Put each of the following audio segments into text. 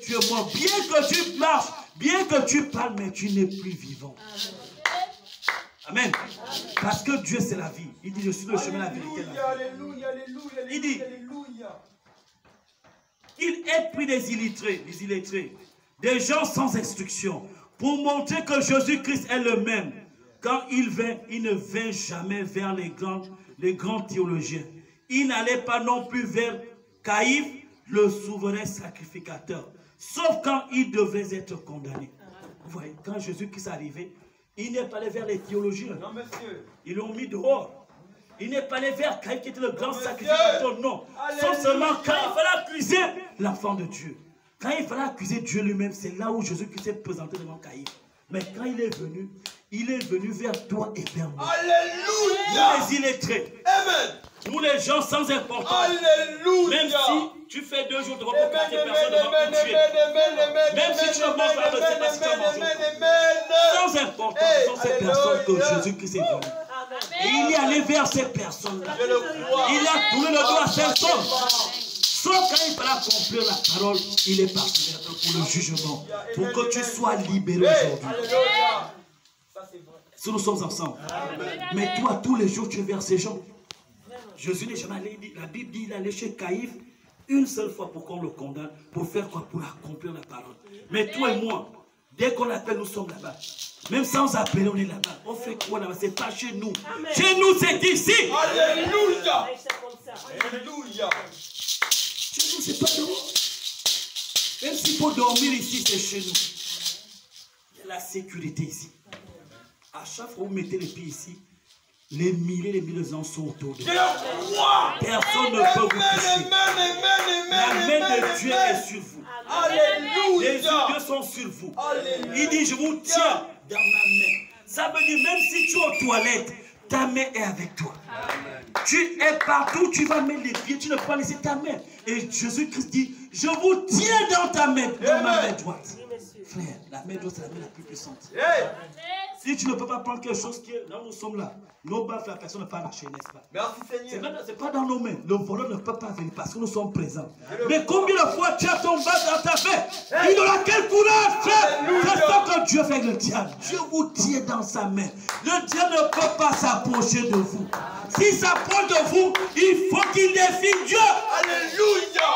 tu es mort. Bien que tu marches, bien que tu parles, mais tu n'es plus vivant. Amen. Parce que Dieu, c'est la vie. Il dit, je suis le chemin, la vérité, la vie. Alléluia, alléluia, Il dit, alléluia. il est pris des illettrés, des gens sans instruction, pour montrer que Jésus-Christ est le même. Quand il vint, il ne vint jamais vers les grands théologiens. Il n'allait pas non plus vers Caïphe, le souverain sacrificateur. Sauf quand il devait être condamné. Vous voyez, quand Jésus-Christ est arrivé, il n'est pas allé vers les théologiens. Non, monsieur. Ils l'ont mis dehors. Il n'est pas allé vers Caïphe qui était le grand sacrificateur. Non. Sauf seulement quand il fallait accuser l'enfant de Dieu. Quand il fallait accuser Dieu lui-même, c'est là où Jésus-Christ s'est présenté devant Caïphe. Mais quand il est venu vers toi et vers moi. Alléluia. Nous les illettrés. Amen. Nous les gens sans importance. Alléluia. Même si tu fais 2 jours de repos pour tes personnes devant te tuer. Même si tu ne manges pas, ne sais pas si tu as mangé. Sans importance, sont ces personnes que Jésus-Christ est venu. Et il est allé vers ces personnes-là. Il a tourné le dos à ces hommes. Sauf quand il fallait accomplir la parole, il est parti pour le jugement. Pour que tu sois libéré aujourd'hui. Si nous sommes ensemble. Mais toi, tous les jours, tu es vers ces gens. Jésus n'est jamais allé, la Bible dit, il allait chez Caïphe une seule fois pour qu'on le condamne. Pour faire quoi? Pour accomplir la parole. Mais toi et moi, dès qu'on appelle, nous sommes là-bas. Même sans appeler, on est là-bas. On fait quoi là-bas? C'est pas chez nous. Amen. Chez nous, c'est ici. Alléluia. Alléluia. Chez nous, c'est pas dehors. Même s'il faut dormir ici, c'est chez nous. Il y a la sécurité ici. À chaque fois que vous mettez les pieds ici, les milliers de gens sont autour de vous. Personne ne peut vous toucher. La main de Dieu est sur vous. Alléluia. Les yeux de Dieu sont sur vous. Alléluia. Il dit, je vous tiens dans ma main. Ça veut dire, même si tu es aux toilettes, ta main est avec toi. Amen. Tu es partout, tu vas mettre les pieds, tu ne peux pas laisser ta main. Et Jésus-Christ dit, je vous tiens dans ta main, dans ma main droite. Frère, la main droite, c'est la main la plus puissante. Amen. Si tu ne peux pas prendre quelque chose qui est là où nous sommes là, nos baffes, la personne ne peut pas marcher, n'est-ce pas? Merci Seigneur. C'est pas dans nos mains. Le voleur ne peut pas venir parce que nous sommes présents. Mais combien de fois tu as ton bas dans ta main? Il aura quel courage, frère? C'est ça que Dieu fait avec le diable. Dieu vous tient dans sa main. Le diable ne peut pas s'approcher de vous. S'il s'approche de vous, il faut qu'il défie Dieu. Alléluia.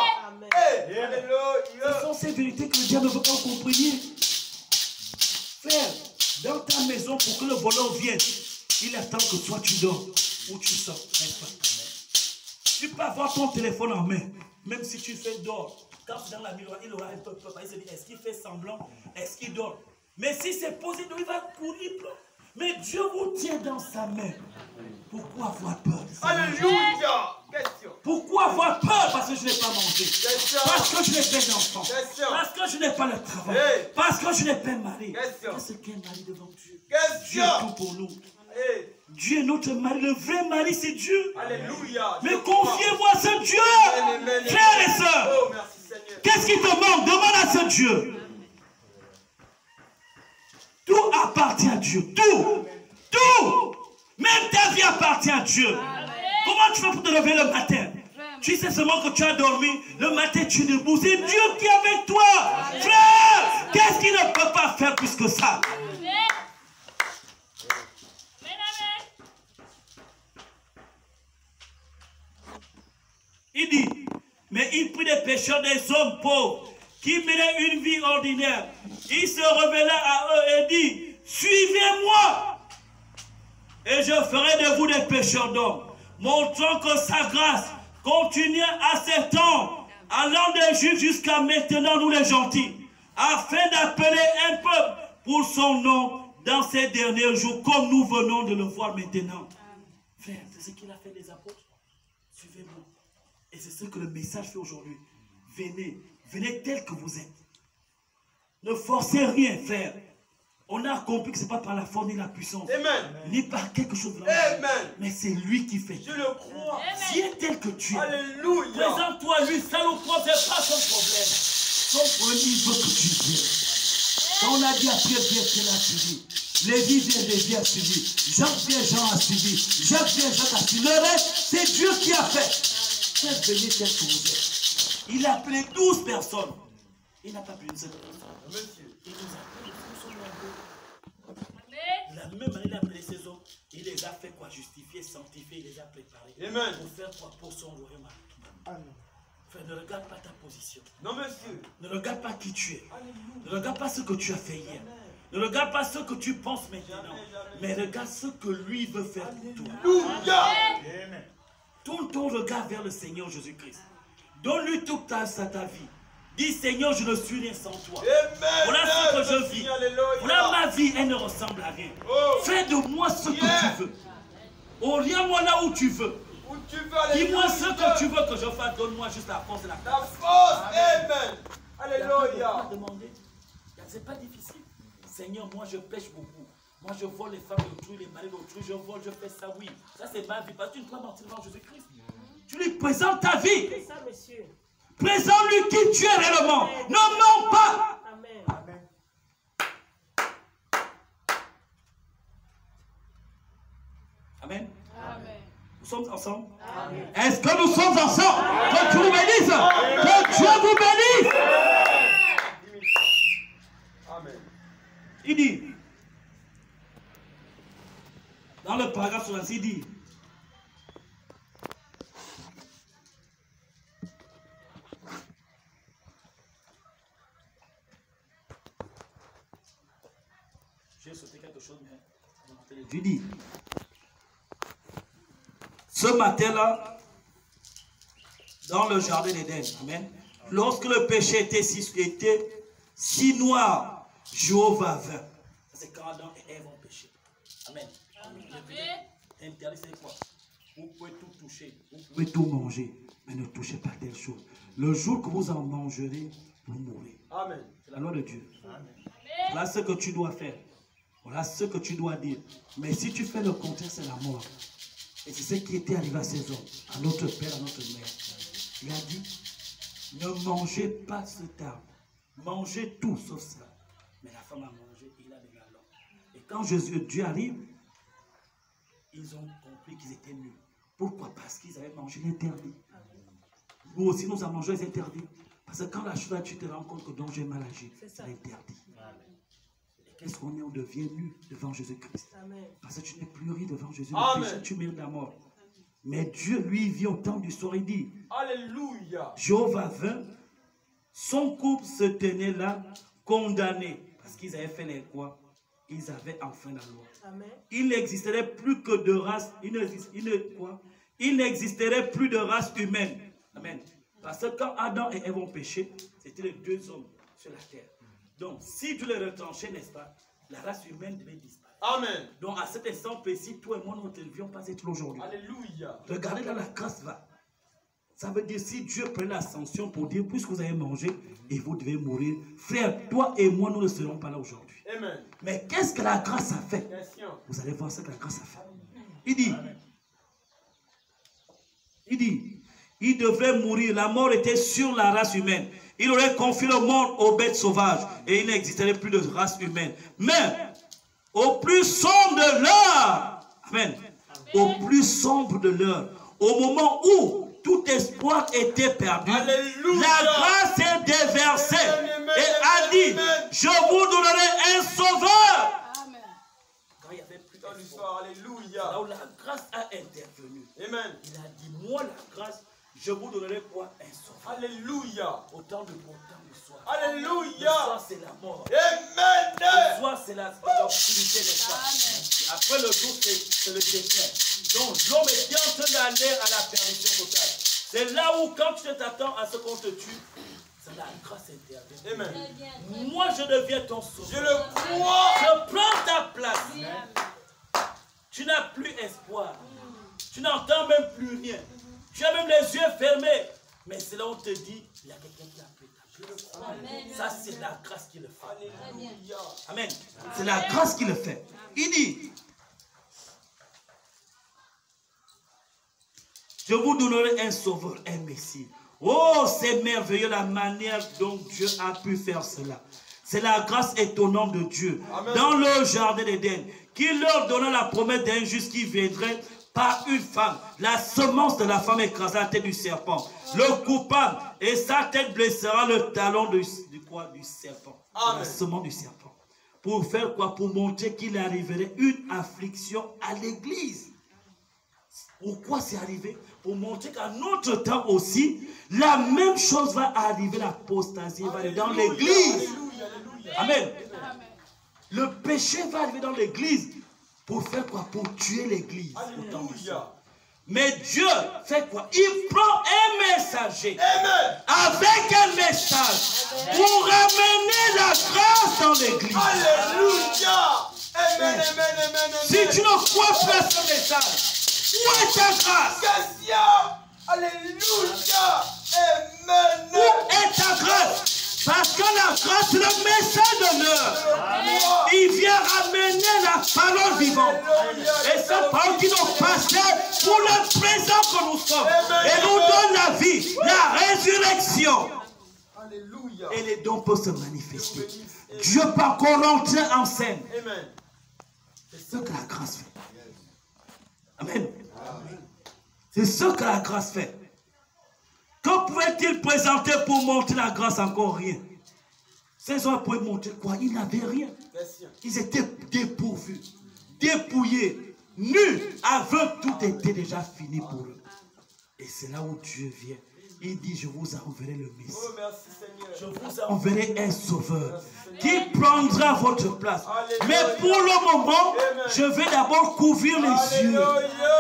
Ce sont ces vérités que le diable ne veut pas comprendre. Frère, dans ta maison, pour que le voleur vienne, il attend que toi tu dors ou tu sors. Tu peux avoir ton téléphone en main, même si tu fais dehors. Quand c'est dans la miroir, il aura un peu peur. Il se dit, est-ce qu'il fait semblant? Est-ce qu'il dort? Mais si c'est posé, il va courir. Mais Dieu vous tient dans sa main. Pourquoi avoir peur? Alléluia. Question. Pourquoi avoir peur? Parce que je n'ai pas mangé. Parce que je n'ai pas d'enfant. Parce que je n'ai pas le travail. Parce que je n'ai pas mari. Qu'est-ce qu'un mari devant Dieu? Dieu est tout pour nous. Dieu est notre mari. Le vrai mari, c'est Dieu. Alléluia. Mais confiez-vous à ce Dieu. Frères et sœurs. Qu'est-ce qui te manque? Demande à ce Dieu. Tout appartient à Dieu. Tout. Tout. Même ta vie appartient à Dieu. Comment tu fais pour te lever le matin? Tu sais seulement que tu as dormi. Le matin, tu es debout. C'est Dieu qui est avec toi. Frère, qu'est-ce qu'il ne peut pas faire plus que ça? Il dit, mais il prit des pécheurs, des hommes pauvres, qui menaient une vie ordinaire. Il se révéla à eux et dit, suivez-moi, et je ferai de vous des pécheurs d'hommes, montrant que sa grâce continue à ses temps, allant des juifs jusqu'à maintenant, nous les gentils, afin d'appeler un peuple pour son nom dans ces derniers jours, comme nous venons de le voir maintenant. Frère, c'est ce qu'il a fait des apôtres. Suivez-moi. Et c'est ce que le message fait aujourd'hui. Venez, venez tel que vous êtes. Ne forcez rien, frère. On a compris que ce n'est pas par la force ni la puissance. Amen. Ni par quelque chose de la vie. Mais c'est lui qui fait. Je le crois. Viens tel que tu es. Alléluia. Présente-toi à lui. Ça ne pose pas son problème. Son problème, il veut que tu viennes. Quand on a dit à Pierre, Pierre a suivi. Lévi vient, Lévi a suivi. Jacques vient, Jean a suivi. Jacques vient, Jacques a suivi. Le reste, c'est Dieu qui a fait. Venez tel que vous êtes. Il a appelé 12 personnes. Il n'a pas besoin de cette personne. Monsieur. Il nous a appelés, nous sommes nombreux. De la même manière, il a appelé ces hommes. Il les a fait quoi? Justifier, sanctifier, il les a préparés. Amen. Pour faire quoi? Pour son royaume. Frère, ne regarde pas ta position. Non, monsieur. Ne regarde pas qui tu es. Alléluia. Ne regarde pas ce que tu as fait hier. Ne regarde pas ce que tu penses maintenant. Mais regarde ce que lui veut faire pour toi. Alléluia. Tourne ton regard vers le Seigneur Jésus-Christ. Donne-lui toute ta vie. Dis, Seigneur, je ne suis rien sans toi. Amen. Voilà ce que je vis. Alléluia. Voilà ma vie, elle ne ressemble à rien. Oh. Fais de moi ce que tu veux. Oriente-moi là où tu veux. Où tu veux, alléluia. Dis-moi ce que tu veux que je fasse. Donne-moi juste la force et la La grâce. force. Amen. Il n'y Alléluia. a pas de demander. C'est pas difficile. Seigneur, moi je pêche beaucoup. Moi je vole les femmes d'autrui, les maris d'autrui. Je vole, je fais ça, oui. Ça c'est ma vie. Parce que tu ne peux pas mentir devant Jésus-Christ. Tu lui présentes ta vie. C'est ça, monsieur. Présente-lui qui tu es réellement. Ne mens pas. Amen. Amen. Amen. Amen. Nous sommes ensemble. Amen. Est-ce que nous sommes ensemble? Que Dieu vous bénisse. Que Dieu vous bénisse. Amen. Il dit, dans le paragraphe 66, il dit, j'ai sauté quelque chose, mais je dis, ce matin-là, dans le jardin d'Éden, amen, lorsque le péché était si noir, Jéhovah vint. C'est quand Adam et Ève ont péché. Amen. Interdit, c'est quoi? Vous pouvez tout toucher, vous pouvez tout manger, mais ne touchez pas telle chose. Le jour que vous en mangerez, vous mourrez. Amen. C'est la loi de Dieu. Amen. Voilà ce que tu dois faire. Voilà ce que tu dois dire. Mais si tu fais le contraire, c'est la mort. Et c'est ce qui était arrivé à ces hommes, à notre père, à notre mère. Il a dit, ne mangez pas cet arbre. Mangez tout sauf cela. Mais la femme a mangé et il a donné à l'homme. Et quand Dieu arrive, ils ont compris qu'ils étaient nuls. Pourquoi? Parce qu'ils avaient mangé l'interdit. Nous aussi, nous avons mangé les interdits. Parce que quand la chose, tu te rends compte que donc j'ai mal agi, c'est l'interdit. Et qu'est-ce qu'on est? On devient nu devant Jésus-Christ. Parce que tu n'es plus rien devant Jésus. Le péché, tu mérites la mort. Mais Dieu, lui, vit au temps du soir, il dit, Alléluia. Jéhovah vint, son couple se tenait là, condamné. Parce qu'ils avaient fait les quoi? Ils avaient enfin la loi. Amen. Il n'existerait plus que de race. Il n'existerait plus de race humaine. Amen. Parce que quand Adam et Ève ont péché, c'était les deux hommes sur la terre. Donc, si tu les retranchais, n'est-ce pas, la race humaine devait disparaître. Amen. Donc, à cet instant précis, toi et moi, nous ne devions pas être aujourd'hui. Alléluia. Regardez dans la grâce là. Ça veut dire si Dieu prenait l'ascension pour dire, puisque vous avez mangé et vous devez mourir, frère, toi et moi, nous ne serons pas là aujourd'hui. Amen. Mais qu'est-ce que la grâce a fait? Question. Vous allez voir ce que la grâce a fait. Il dit, il devait mourir. La mort était sur la race humaine. Il aurait confié le monde aux bêtes sauvages et il n'existerait plus de race humaine. Mais au plus sombre de l'heure, amen, au plus sombre de l'heure, au moment où tout espoir était perdu, Alléluia. la grâce est déversée et a dit, je vous donnerai un sauveur. Amen. Quand il n'y avait plus Dans d'espoir, l'histoire, alléluia. là où la grâce a intervenu, Amen. il a dit, moi la grâce, je vous donnerai quoi? Un sauveur. Alléluia. Autant de bon temps du soir. Alléluia. Le soir c'est la mort. Amen. Le soir c'est l'obscurité, n'est-ce pas? Après le jour c'est le déclin. Donc l'homme est en train d'aller à la perdition totale. C'est là où quand tu t'attends à ce qu'on te tue, c'est la grâce intervient. Amen. Moi je deviens ton sauveur. Je le crois. Je prends ta place. Tu n'as plus espoir. Tu n'entends même plus rien. Tu as même les yeux fermés. Mais c'est là où on te dit, il y a quelqu'un qui a pris ta place. Ça, c'est la grâce qui le fait. Alléluia. Amen. C'est la grâce qui le fait. Il dit, je vous donnerai un sauveur, un messie. Oh, c'est merveilleux la manière dont Dieu a pu faire cela. C'est la grâce étonnante de Dieu. Amen. Dans le jardin d'Éden, qui leur donna la promesse d'un juste qui viendrait par une femme. La semence de la femme écrasera la tête du serpent. Le coupable et sa tête blessera le talon du serpent. Amen. La semence du serpent. Pour faire quoi? Pour montrer qu'il arriverait une affliction à l'église. Pourquoi c'est arrivé? Pour montrer qu'à notre temps aussi, la même chose va arriver, l'apostasie va arriver dans l'église. Amen. Le péché va arriver dans l'église. Pour faire quoi? Pour tuer l'église. Mais Dieu fait quoi? Il prend un messager avec un message pour ramener la grâce dans l'église. Alléluia. Amen, amen, amen, amen. Si tu ne crois pas ce message, où est ta grâce? Question. Alléluia. Amen. Où est ta grâce? Parce que la grâce, c'est le message d'honneur. Il vient ramener la parole vivante. Et cette parole qui nous passait pour le présent que nous sommes. Et nous donne la vie, la résurrection. Alléluia. Et les dons peuvent se manifester. Dieu peut encore rentrer en scène. Amen. C'est ce que la grâce fait. Amen. C'est ce que la grâce fait. Que pouvait-il présenter pour montrer la grâce? Encore rien. Ces hommes pouvaient montrer quoi? Ils n'avaient rien. Ils étaient dépourvus, dépouillés, nus, aveugles. Tout était déjà fini pour eux. Et c'est là où Dieu vient. Il dit, je vous enverrai le Messie. Oh, merci Seigneur. Je vous enverrai un sauveur qui prendra votre place. Mais pour le moment, je vais d'abord couvrir les yeux.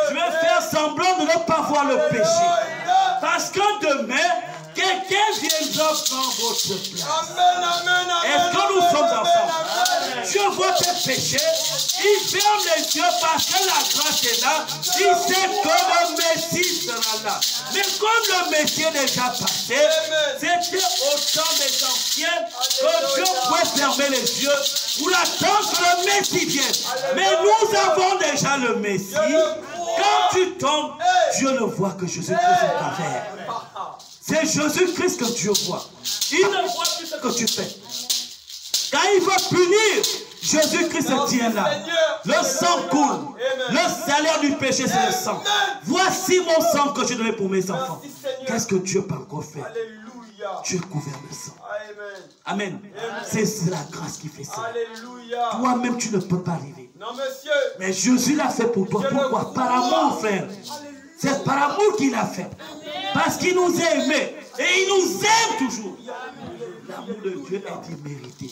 Je vais faire semblant de ne pas voir le péché. Parce que demain, quelqu'un viendra prendre votre place. Amen, amen, amen. Est-ce que nous sommes ensemble? Amen. Dieu voit tes péchés, il ferme les yeux parce que la grâce est là. Il sait que le Messie sera là. Mais comme le Messie est déjà passé, c'était au temps des anciens que Dieu pouvait fermer les yeux pour attendre que le Messie vienne. Mais nous avons déjà le Messie. Quand tu tombes, Dieu ne voit que Jésus-Christ au travers. C'est Jésus-Christ que Dieu voit. Il ne voit plus ce que tu fais. Quand il va punir, Jésus-Christ se tient là. Le sang coule. Le salaire du péché, c'est le sang. Voici mon sang que je donne pour mes enfants. Qu'est-ce que Dieu peut encore faire? Dieu couvert le sang. Amen. C'est la grâce qui fait ça. Toi-même, tu ne peux pas arriver. Non, monsieur. Mais Jésus l'a fait pour toi. Pourquoi? Par amour, frère. C'est par amour qu'il l'a fait. Parce qu'il nous a aimés. Et il nous aime toujours. L'amour de Dieu est immérité.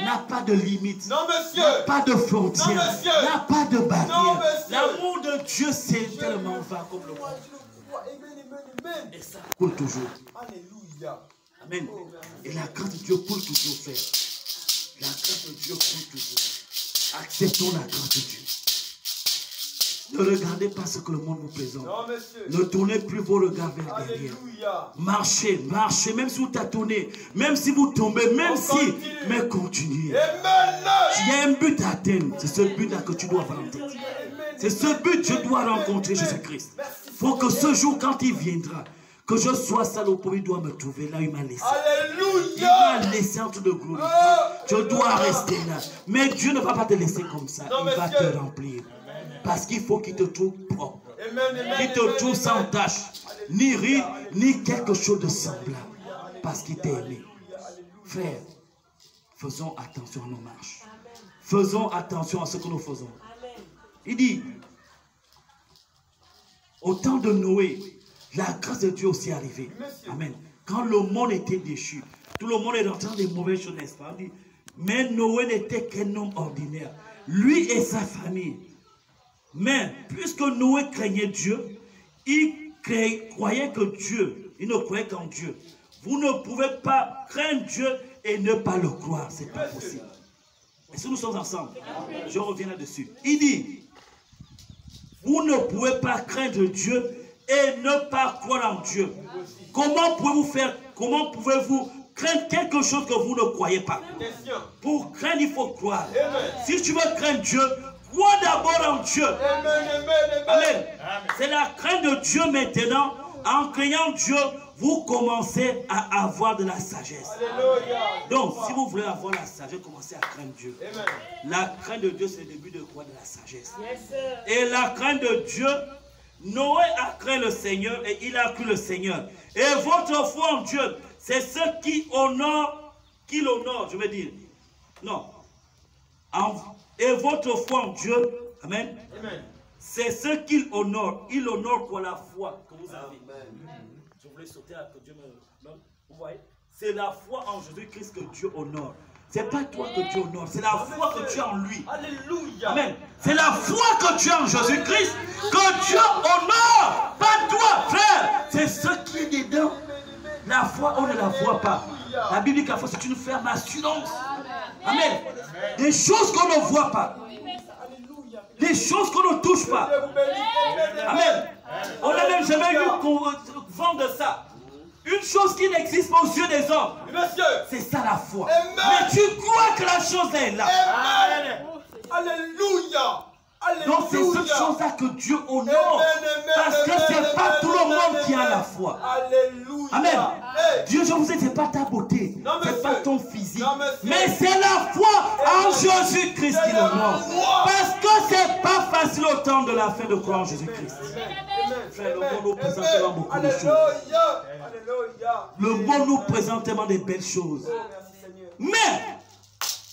N'a pas de limite. Non, monsieur. N'a pas de frontières. Non, monsieur. N'a pas de Non, barrière. monsieur. L'amour de Dieu, c'est tellement vague comme le monde. Et ça coule toujours. Alléluia. Amen. Et la grâce de Dieu coule toujours, frère. La grâce de Dieu coule toujours. Acceptons la grâce de Dieu. Ne regardez pas ce que le monde vous présente. Non, monsieur. Ne tournez plus vos regards vers derrière. Alléluia. Marchez, marchez, même si vous tâtonnez, même si vous tombez, même si, mais continuez. Amen. Il y a un but à atteindre. C'est ce but-là que tu dois avoir en tête. C'est ce but que je dois rencontrer Jésus-Christ. Il faut que ce jour, quand il viendra, que je sois seul au point, il doit me trouver. Là, il m'a laissé. Il Alléluia. m'a laissé en train de glorifier. Je dois rester là. Mais Dieu ne va pas te laisser comme ça. Il va te remplir. Parce qu'il faut qu'il te trouve propre. Qu'il te trouve sans tache. Ni ride, ni quelque chose de semblable. Parce qu'il t'a aimé. Frère, faisons attention à nos marches. Faisons attention à ce que nous faisons. Il dit, au temps de Noé, la grâce de Dieu aussi est arrivée. Amen. Quand le monde était déchu, tout le monde est rentré dans des mauvaises choses, n'est-ce pas? Mais Noé n'était qu'un homme ordinaire. Lui et sa famille. Mais puisque Noé craignait Dieu, il croyait que Dieu, il ne croyait qu'en Dieu. Vous ne pouvez pas craindre Dieu et ne pas le croire. Ce n'est pas possible. Est-ce que nous sommes ensemble? Je reviens là-dessus. Il dit, vous ne pouvez pas craindre Dieu et ne pas croire en Dieu. Comment pouvez-vous faire? Comment pouvez-vous craindre quelque chose que vous ne croyez pas? Pour craindre, il faut croire. Si tu veux craindre Dieu, crois d'abord en Dieu. Amen. C'est la crainte de Dieu maintenant. En craignant Dieu, vous commencez à avoir de la sagesse. Alléluia. Donc, si vous voulez avoir la sagesse, commencez à craindre Dieu. Amen. La crainte de Dieu, c'est le début de quoi? De la sagesse. Et la crainte de Dieu, Noé a craint le Seigneur et il a cru le Seigneur. Et votre foi en Dieu, c'est ce qui l'honore, je veux dire. Non. Et votre foi en Dieu, amen. Amen. C'est ce qu'il honore. Il honore pour la foi que vous avez. Amen. Je voulais sauter à que Dieu me donne. Vous voyez? C'est la foi en Jésus-Christ que Dieu honore. Ce n'est pas toi que Dieu honore, c'est la foi que tu as en lui. Alléluia. Amen. C'est la foi que tu as en Jésus-Christ que Dieu honore. Pas toi, frère. C'est ce qui est dedans. La foi, on ne la voit pas. La Bible dit que la foi, c'est une ferme assurance. Amen. Des choses qu'on ne voit pas. Des choses qu'on ne touche pas. Amen. On n'a même jamais vu qu'on vende ça. Une chose qui n'existe pas aux yeux des hommes. C'est ça la foi. Amen. Mais tu crois que la chose est là. Amen. Alléluia. Donc c'est cette chose-là que Dieu honore. Parce que ce n'est pas tout le monde qui a la foi. Alléluia. Amen. Hey. Dieu, je vous ai dit, ce n'est pas ta beauté. Non, Ce n'est monsieur. pas ton physique. Non, monsieur. Mais c'est la foi en Jésus-Christ qui l'honore. Parce que ce n'est pas facile au temps de la fin de croire en Jésus-Christ. Frère, le monde nous présente tellement beaucoup de choses. Alléluia. Alléluia. Le monde nous présente tellement de belles choses. Oh, merci Seigneur. Mais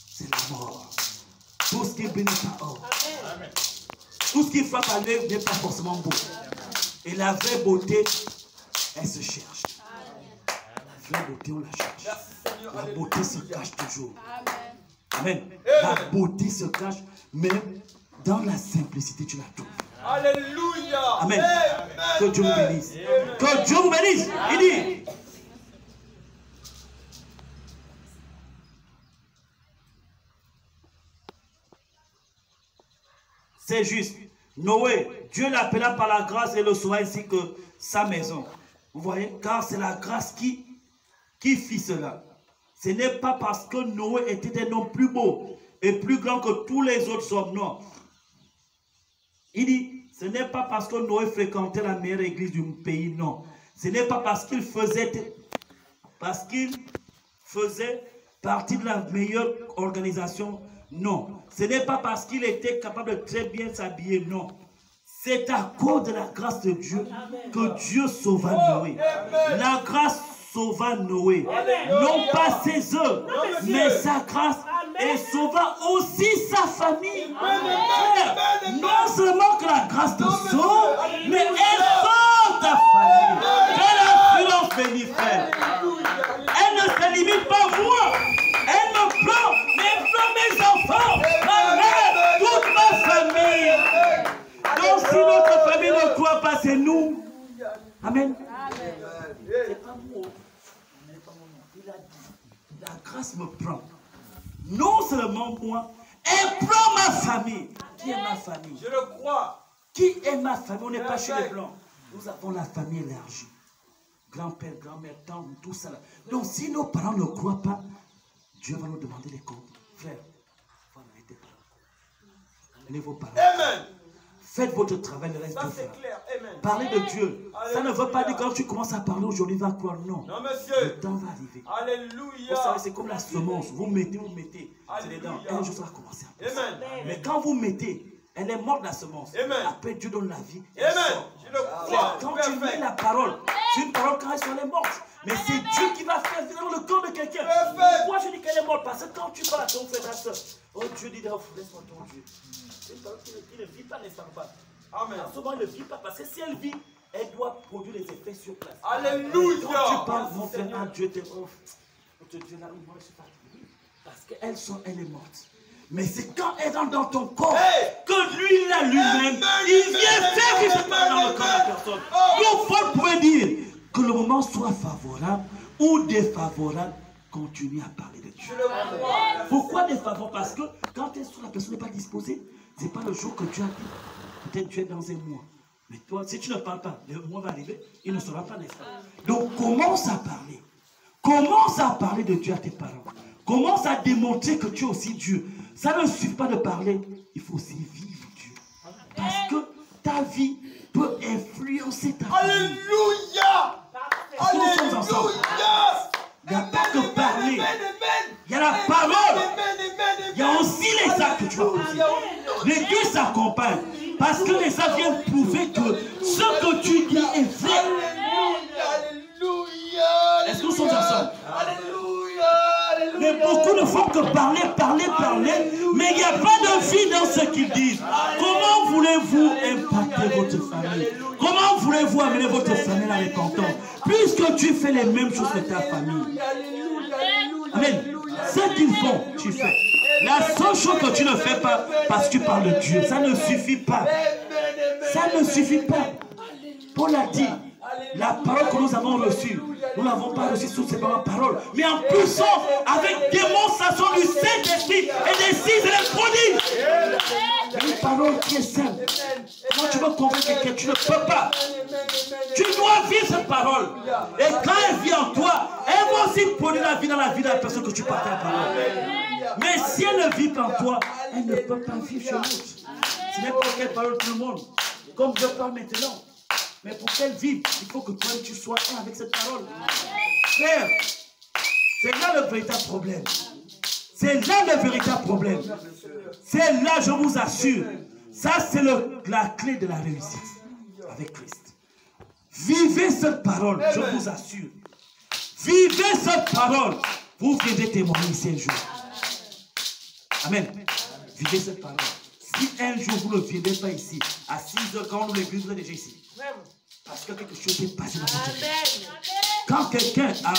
c'est la mort. Tout ce qui est béni par or. Tout ce qui frappe à l'œil n'est pas forcément beau. Et la vraie beauté, elle se cherche. La vraie beauté, on la cherche. La beauté se cache toujours. Amen. La beauté se cache, même dans la simplicité, tu la trouves. Alléluia. Amen. Que Dieu vous bénisse. Que Dieu vous bénisse. Il dit. C'est juste. Noé, Dieu l'appela par la grâce et le sauva ainsi que sa maison. Vous voyez? Car c'est la grâce qui fit cela. Ce n'est pas parce que Noé était un homme plus beau et plus grand que tous les autres hommes, non. Il dit, ce n'est pas parce que Noé fréquentait la meilleure église du pays, non. Ce n'est pas parce qu'il faisait partie de la meilleure organisation, non. Ce n'est pas parce qu'il était capable de très bien s'habiller, non. C'est à cause de la grâce de Dieu que Dieu sauva Noé. La grâce sauva Noé. Non pas ses œuvres, mais sa grâce. Et sauva aussi sa famille. Non seulement que la grâce te sauve, mais elle sauve ta famille. Quelle assurance bénie, frère. Elle ne se limite pas à moi. Elle me prend, mes enfants, ma mère, toute ma famille. Donc si notre famille ne croit pas, c'est nous. Amen. C'est pas moi. Il a dit, la grâce me prend. Non seulement moi, elle prend ma famille. Qui est ma famille? Je le crois. Qui est ma famille? On n'est pas chez les Blancs. Nous avons la famille élargie. Grand-père, grand-mère, tante, tout ça. Donc si nos parents ne croient pas, Dieu va nous demander des comptes. Frère, vous n'arrêtez pas. Amenez vos parents. Amen. Faites votre travail, le reste Ça Dieu c'est fera. clair. Amen. Parlez de Dieu. Ça ne veut pas dire que quand tu commences à parler aujourd'hui, il va croire. Non. Non, Le monsieur. temps va arriver. Alléluia. Vous savez, c'est comme la semence. Vous mettez. C'est dedans. Un jour, ça va commencer à pousser. Amen. Mais quand vous mettez, elle est morte la semence. Amen. Après, Dieu donne la vie. Elle Amen. sort. Je le crois. Quand tu mets la parole, c'est une parole quand elle est morte. Mais c'est Dieu qui va faire vivre dans le corps de quelqu'un. Pourquoi je dis qu'elle est morte? Parce que quand tu parles à ton frère, ta soeur, oh Dieu dit, oh, laisse-moi ton Dieu. C'est une parole qui ne vit pas, n'est-ce pas? Amen. Souvent, elle ne vit pas parce que si elle vit, elle doit produire les effets sur place. Alléluia. Quand tu parles, mon frère, ah, Dieu t'aime. Oh, Dieu là, moi, je suis pas. Parce qu'elle est morte. Mais c'est quand elle rentre dans ton corps que lui-là lui-même, il vient faire vivre cette parole dans le corps de la personne. Donc, Paul pouvait dire que le moment soit favorable ou défavorable, continue à parler de Dieu. Pourquoi défavorable? Parce que quand la personne n'est pas disposée, ce n'est pas le jour que Dieu a dit. Peut-être tu es dans un mois. Mais toi, si tu ne parles pas, le mois va arriver, il ne sera pas, n'est-ce pas? Donc, commence à parler. Commence à parler de Dieu à tes parents. Commence à démontrer que tu es aussi Dieu. Ça ne suffit pas de parler, il faut aussi vivre Dieu. Parce que ta vie peut influencer ta famille. Alléluia. Nous sommes ensemble. Il n'y a pas que parler. Il y a la parole. Il y a aussi les actes que tu vas poser. Les deux s'accompagnent. Parce que les actes viennent prouver que ce que tu dis est vrai. Est-ce que nous sommes ensemble? Mais beaucoup ne font que parler, mais il n'y a pas de vie dans ce qu'ils disent. Comment voulez-vous impacter votre famille? Comment voulez-vous amener votre famille à la repentance? Puisque tu fais les mêmes choses que ta famille. Amen. Ce qu'ils font, tu fais. La seule chose que tu ne fais pas, parce que tu parles de Dieu, ça ne suffit pas. Ça ne suffit pas. Paul a dit, la parole que nous avons reçue, nous ne l'avons pas reçue sous ces paroles, mais en puissance, avec démonstration du Saint-Esprit et des signes et des prodiges. Une parole qui est saine. Quand tu veux convaincre quelqu'un, tu ne peux pas. Tu dois vivre cette parole. Et quand elle vit en toi, elle va aussi produire la vie dans la vie de la personne que tu partages la parole. Mais si elle ne vit pas en toi, elle ne peut pas vivre chez nous. Ce n'est pas qu'elle parle tout le monde. Comme je parle maintenant. Mais pour qu'elle vive, il faut que toi tu sois un avec cette parole. Frère, c'est là le véritable problème. C'est là le véritable problème. C'est là, je vous assure. Ça, c'est la clé de la réussite avec Christ. Vivez cette parole, je vous assure. Vivez cette parole. Vous viendrez témoigner ici un jour. Amen. Vivez cette parole. Si un jour vous ne viendrez pas ici, à 6 h quand l'église, vous êtes déjà ici. Parce que quelque chose est passé dans votre vie. Quand quelqu'un a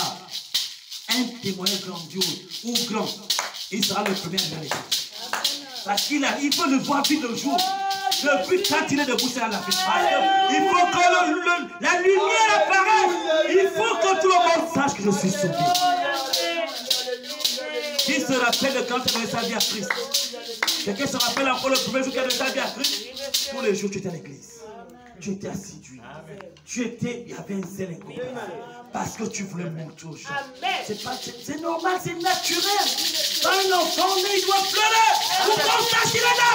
un témoignage grandiose ou grand, il sera le premier à l'église. Parce qu'il peut le voir vite le jour. Le but quand il est debout, c'est à la fête. Il faut que la lumière apparaisse. Il faut que tout le monde sache que je suis sauvé. Qui se rappelle de quand tu as donné sa vie à Christ? Quelqu'un se rappelle encore le premier jour qu'il a donné sa vie à Christ? Tous les jours, tu étais à l'église. Tu étais assidu. Il y avait un zèle incomparable. Parce que tu voulais montrer aux gens. C'est normal, c'est naturel. Quand un enfant né, il doit pleurer. Pour qu'on sache qu'il est là.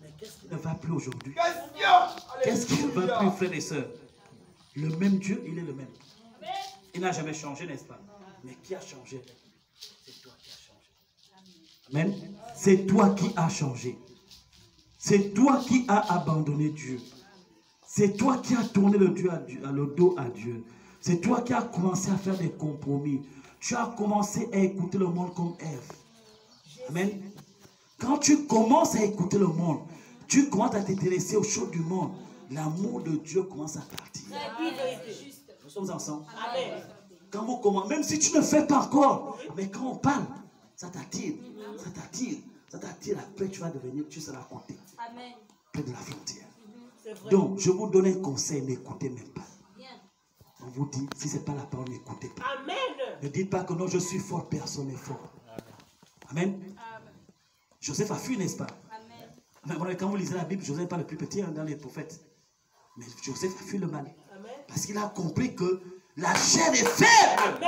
Mais qu'est-ce qui ne va plus aujourd'hui? Qu'est-ce qui ne va plus, frères et sœurs? Le même Dieu, il est le même. Il n'a jamais changé, n'est-ce pas? Mais qui a changé? C'est toi qui as changé. Amen. C'est toi qui as changé. C'est toi qui as abandonné Dieu. C'est toi qui as tourné le dos à Dieu. C'est toi qui as commencé à faire des compromis. Tu as commencé à écouter le monde comme Ève. Amen. Quand tu commences à écouter le monde, tu commences à t'intéresser aux choses du monde, l'amour de Dieu commence à partir. Nous sommes ensemble. Amen. Quand vous commencez, même si tu ne fais pas encore, mais quand on parle, ça t'attire. Ça t'attire. Ça t'attire, après tu vas devenir, tu seras à côté. Amen. Près de la frontière. Donc, je vous donne un conseil, n'écoutez même pas. On vous dit, si ce n'est pas la parole, n'écoutez pas. Amen. Ne dites pas que non, je suis fort, personne n'est fort. Amen. Amen. Joseph a fui, n'est-ce pas? Amen. Mais quand vous lisez la Bible, Joseph n'est pas le plus petit dans les prophètes. Mais Joseph a fui le mal. Amen. Parce qu'il a compris que la chair est faible.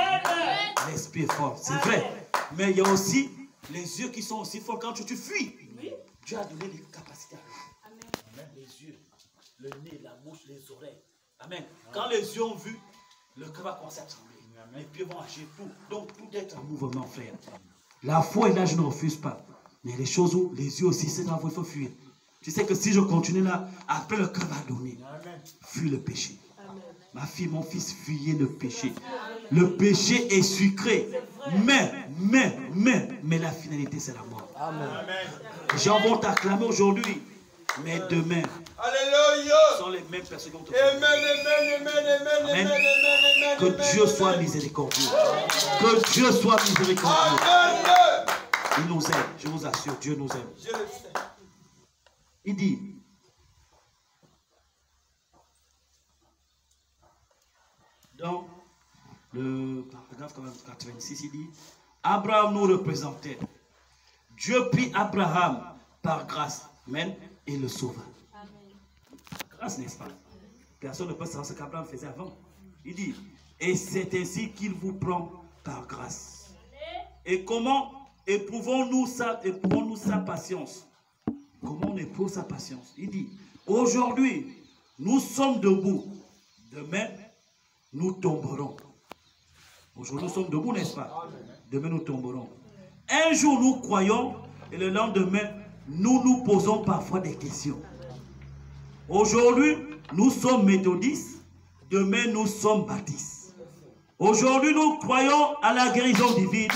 L'esprit est fort, c'est vrai. Mais il y a aussi les yeux qui sont aussi forts quand tu fuis. Oui. Dieu a donné des capacités à lui. Amen. Les yeux, le nez, la bouche, les oreilles. Amen. Quand les yeux ont vu, le cœur va commencer à trembler. Amen. Les pieds vont agir tout. Donc tout est en mouvement, frère. La foi est là, je ne refuse pas. Mais les choses où les yeux aussi, c'est là où il faut fuir. Tu sais que si je continue là, après le cœur va donner. Fuis le péché. Amen. Ma fille, mon fils, fuyez le péché. Le péché est sucré. Mais la finalité, c'est la mort. Amen. Les gens vont t'acclamer aujourd'hui, mais demain, ce sont les mêmes personnes qui vont te faire. Amen. Que Dieu soit miséricordieux. Que Dieu soit miséricordieux. Il nous aime, je vous assure, Dieu nous aime. Il dit, dans le paragraphe 86, il dit, Abraham nous représentait. Dieu prit Abraham par grâce, amen, et le sauva. Grâce, n'est-ce pas? Personne ne peut savoir ce qu'Abraham faisait avant. Il dit, et c'est ainsi qu'il vous prend par grâce. Et comment éprouvons-nous sa patience? Comment on éprouve sa patience? Il dit, aujourd'hui, nous sommes debout. Demain, nous tomberons. Aujourd'hui, nous sommes debout, n'est-ce pas? Demain, nous tomberons. Un jour, nous croyons et le lendemain, nous nous posons parfois des questions. Aujourd'hui, nous sommes méthodistes. Demain, nous sommes baptistes. Aujourd'hui, nous croyons à la guérison divine.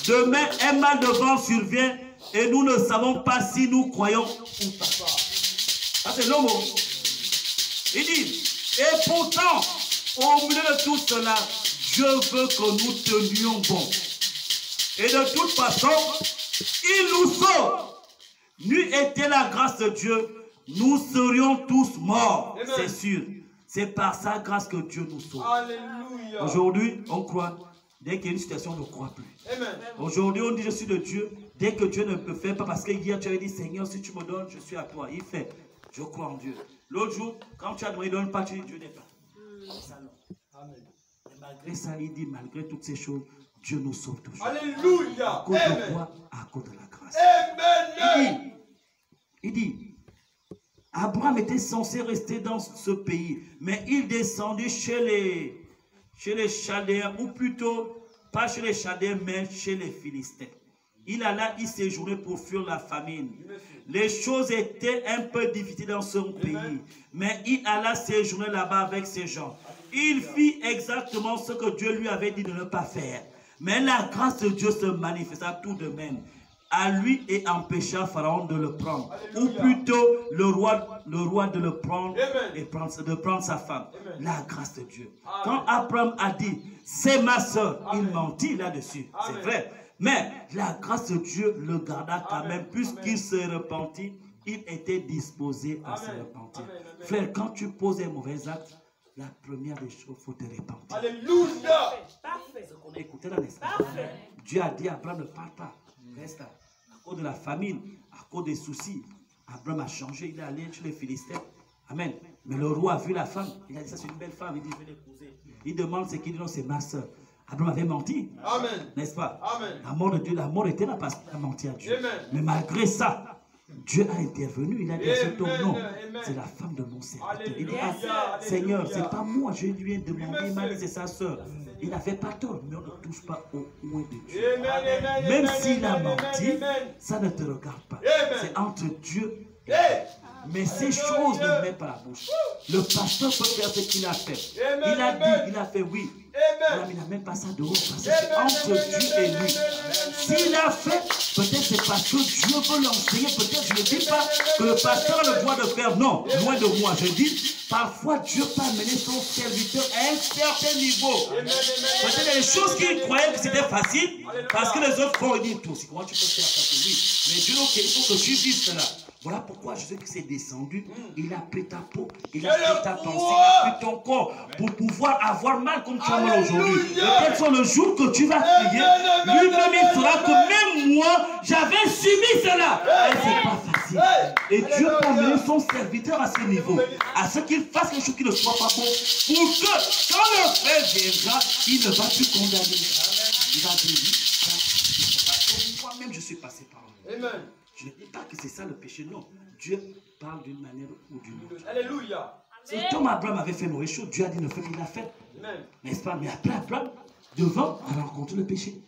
Demain, un mal de ventre survient et nous ne savons pas si nous croyons ou pas. Ça, c'est l'homme. Il dit, et pourtant, au milieu de tout cela, Dieu veut que nous tenions bon. Et de toute façon, il nous sauve. N'eût été la grâce de Dieu, nous serions tous morts, c'est sûr. C'est par sa grâce que Dieu nous sauve. Aujourd'hui, on croit. Dès qu'il y a une situation, on ne croit plus. Aujourd'hui, on dit je suis de Dieu. Dès que Dieu ne peut faire pas, parce que hier tu avais dit Seigneur, si tu me donnes, je suis à toi. Il fait. Je crois en Dieu. L'autre jour, quand tu as demandé, il ne donne pas, tu dis Dieu n'est pas. Et malgré ça, il dit, malgré toutes ces choses, Dieu nous sauve toujours. Alléluia. À cause de quoi? À cause de la grâce. Amen. Il dit, Abraham était censé rester dans ce pays, mais il descendit chez les Chaldéens, ou plutôt, pas chez les Chaldéens, mais chez les Philistins. Il alla y séjourner pour fuir la famine. Les choses étaient un peu difficiles dans son pays, mais il alla séjourner là-bas avec ses gens. Il fit exactement ce que Dieu lui avait dit de ne pas faire. Mais la grâce de Dieu se manifesta tout de même. À lui et empêcha Pharaon de le prendre. Alléluia. Ou plutôt le roi de le prendre et de prendre sa femme. Amen. La grâce de Dieu. Amen. Quand Abraham a dit, c'est ma soeur, il mentit là-dessus. C'est vrai. Mais la grâce de Dieu le garda quand même, puisqu'il se repentit, il était disposé à se repentir. Frère, quand tu poses un mauvais acte, la première des choses, il faut te repentir. Alléluia. Ce qu'on a écouté dans l'espace. Dieu a dit à Abraham, ne parle pas. Reste là. À cause de la famine, à cause des soucis, Abraham a changé, il est allé chez les Philistins. Amen. Mais le roi a vu la femme, il a dit ça c'est une belle femme, il dit je vais l'épouser. Il demande ce qu'il dit, non c'est ma soeur. Abraham avait menti. Amen. N'est-ce pas? Amen. La mort de Dieu, la mort était là parce qu'il a menti à Dieu. Amen. Mais malgré ça, Dieu a intervenu, il a dit à cet homme, non, c'est la femme de mon serviteur. Il dit, ah, Seigneur, c'est pas moi, je lui ai demandé, il m'a dit c'est sa soeur. Il n'avait pas tort, mais on ne touche pas au moins de Dieu. Même s'il a menti, ça ne te regarde pas. C'est entre Dieu et Dieu. Mais ces choses ne mettent pas la bouche. Le pasteur peut faire ce qu'il a fait. Il a dit, il a fait oui. Mais il n'a même pas ça dehors. Parce que c'est entre Dieu et lui. S'il a fait, peut-être c'est parce que Dieu veut l'enseigner. Peut-être je ne dis pas que le pasteur a le droit de faire. Non, loin de moi. Je dis, parfois Dieu peut amener son serviteur à un certain niveau. Peut-être il y a des choses qu'il croyait que c'était facile. Parce que les autres font, ils disent tout. Comment tu peux faire ça? Oui. Mais Dieu, ok, il faut que tu vives cela. Voilà pourquoi je sais que c'est descendu. Il a pris ta peau, il a pris ta pensée, il a pris ton corps pour pouvoir avoir mal comme tu as mal aujourd'hui. Peut-être sur le jour que tu vas prier, lui-même il saura que même moi, j'avais subi cela. Et c'est pas facile. Et Dieu peut amener son serviteur à ce niveau, à ce qu'il fasse quelque chose qui ne soit pas bon, pour que quand le frère viendra, il ne va plus condamner. Il va dire, oui, moi-même je suis passé par là. Amen. Je ne dis pas que c'est ça le péché, non. Dieu parle d'une manière ou d'une autre. Alléluia. C'est comme Abraham avait fait mauvais chose, Dieu a dit ne fais pas, il l'a fait. N'est-ce pas? Mais après Abraham, devant, a rencontré le péché.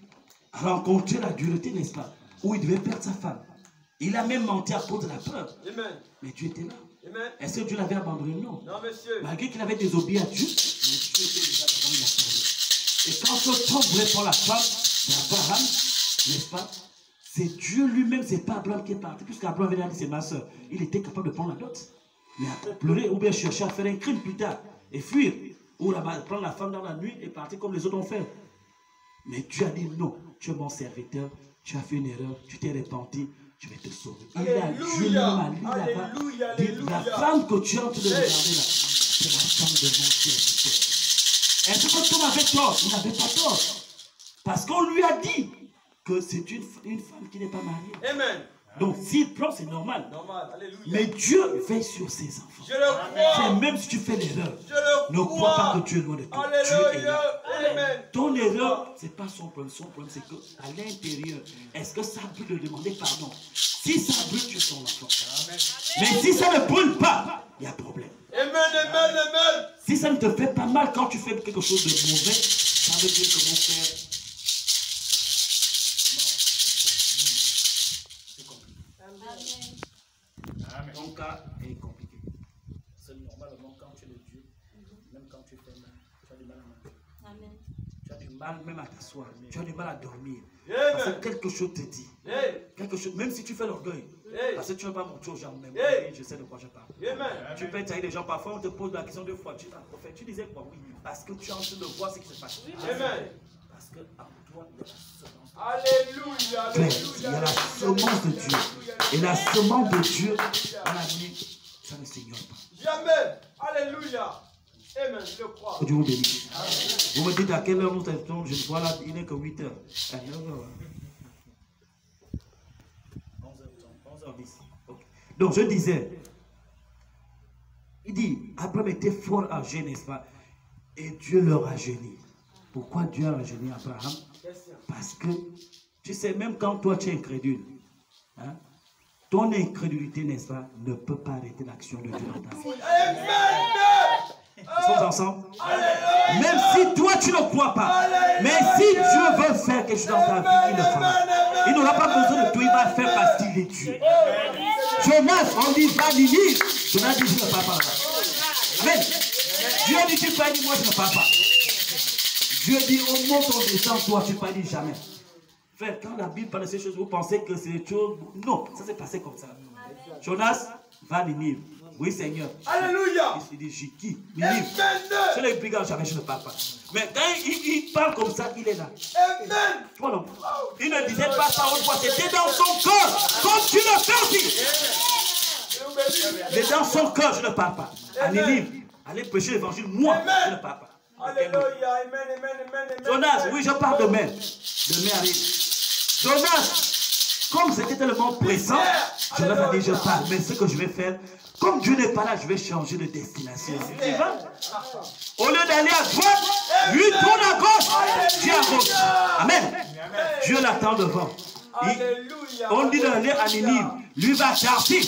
A rencontré la dureté, n'est-ce pas? Où il devait perdre sa femme. Il a même menti à cause de la peur. Mais Dieu était là. Est-ce que Dieu l'avait abandonné? Non. Non, monsieur. Malgré qu'il avait désobéi à Dieu, mais Dieu était déjà devant, il a parlé. Et quand ce homme voulait prendre la femme d'Abraham, n'est-ce pas? C'est Dieu lui-même, c'est pas Abraham qui est parti, puisque Abraham avait dit c'est ma soeur. Il était capable de prendre la dot. Mais après pleurer ou bien chercher à faire un crime plus tard et fuir. Ou prendre la femme dans la nuit et partir comme les autres ont fait. Mais Dieu a dit non, tu es mon serviteur, tu as fait une erreur, tu t'es repenti, je vais te sauver. Dieu lui-même a dit là-bas, la femme que tu es en train de regarder là, c'est la femme de mon serviteur. Est-ce que Tom avait tort? Il n'avait pas tort. Parce qu'on lui a dit que c'est une femme qui n'est pas mariée. Amen. Donc s'il prend, c'est normal. Mais Dieu veille sur ses enfants. C'est même si tu fais l'erreur, ne crois pas que Dieu est loin de toi. Dieu est là. Amen. Ton erreur, ce n'est pas son problème. Son problème, c'est qu'à l'intérieur, est-ce que ça brûle de demander pardon? Si ça brûle, tu es son enfant. Mais si ça ne brûle pas, il y a problème. Amen, amen, amen. Si ça ne te fait pas mal quand tu fais quelque chose de mauvais, ça veut dire que mon frère, c'est compliqué. Amen. Ton cas est compliqué. C'est normalement quand tu es le Dieu, même quand tu fais mal, tu as du mal à manger. Amen. Tu as du mal même à t'asseoir. Tu as du mal à dormir. Amen. Parce que quelque chose te dit. Hey, Quelque chose, même si tu fais l'orgueil. hey, Parce que tu ne veux pas montrer aux gens, même. Hey. Je sais de quoi je parle. amen. Tu peux tailler les gens. Parfois, on te pose la question 2 fois. Tu disais quoi? Oui. Parce que tu es en train de voir ce qui se passe. Amen. Parce que en toi, il y a la semence. Alléluia, Frère, alléluia. il y a la semence de Dieu. Et la semence de Dieu, dans la vie, ça ne s'ignore pas. Jamais. Alléluia. Amen, je le crois. Que Dieu vous bénisse. Vous me dites à quelle heure nous sommes? Je vois là, il n'est que 8 heures. 11h10. Okay. Donc je disais, il dit, Abraham était fort âgé, n'est-ce pas? Et Dieu le rajeunit. Pourquoi Dieu a rajeuni Abraham? Parce que, tu sais, même quand toi tu es incrédule, hein, ton incrédulité, n'est-ce pas, ne peut pas arrêter l'action de Dieu dans ta vie. Amen. Nous sommes ensemble? Même si toi tu ne crois pas, mais si Dieu veut faire quelque chose dans ta vie, il le fera. Il n'aura pas besoin de toi, il va le faire parce qu'il est Dieu. Jonas, on dit va Ninive. Jonas dit je ne pars pas là. Mais Dieu dit tu peux dire moi je ne pars pas. Dieu dit on monte, on descend, toi tu ne peux dire jamais. Frère, quand la Bible parle de ces choses, vous pensez que c'est des choses. Non, ça s'est passé comme ça. Jonas va Ninive. Oui, Seigneur. Alléluia. Il dit, j'ai qui? Amen. C'est le brigand, jamais je ne parle pas. Mais quand il parle comme ça, il est là. Amen. Toi, non. Il ne disait pas ça autrefois, c'était dans son cœur. Comme tu le fais aussi. Mais dans son cœur, je ne parle pas. À Ninive, allez prêcher l'évangile, moi, je ne parle pas. Alléluia. Amen, amen, amen, amen. Jonas, oui, je parle demain. Demain arrive. Jonas, comme c'était tellement pressant, Jonas a dit, je parle. Mais ce que je vais faire, comme Dieu n'est pas là, je vais changer de destination. Tu vas? Au lieu d'aller à droite, lui tourne à gauche, Dieu à gauche. Amen. Dieu l'attend devant. Alléluia. On dit d'aller à Ninive. Lui va chercher.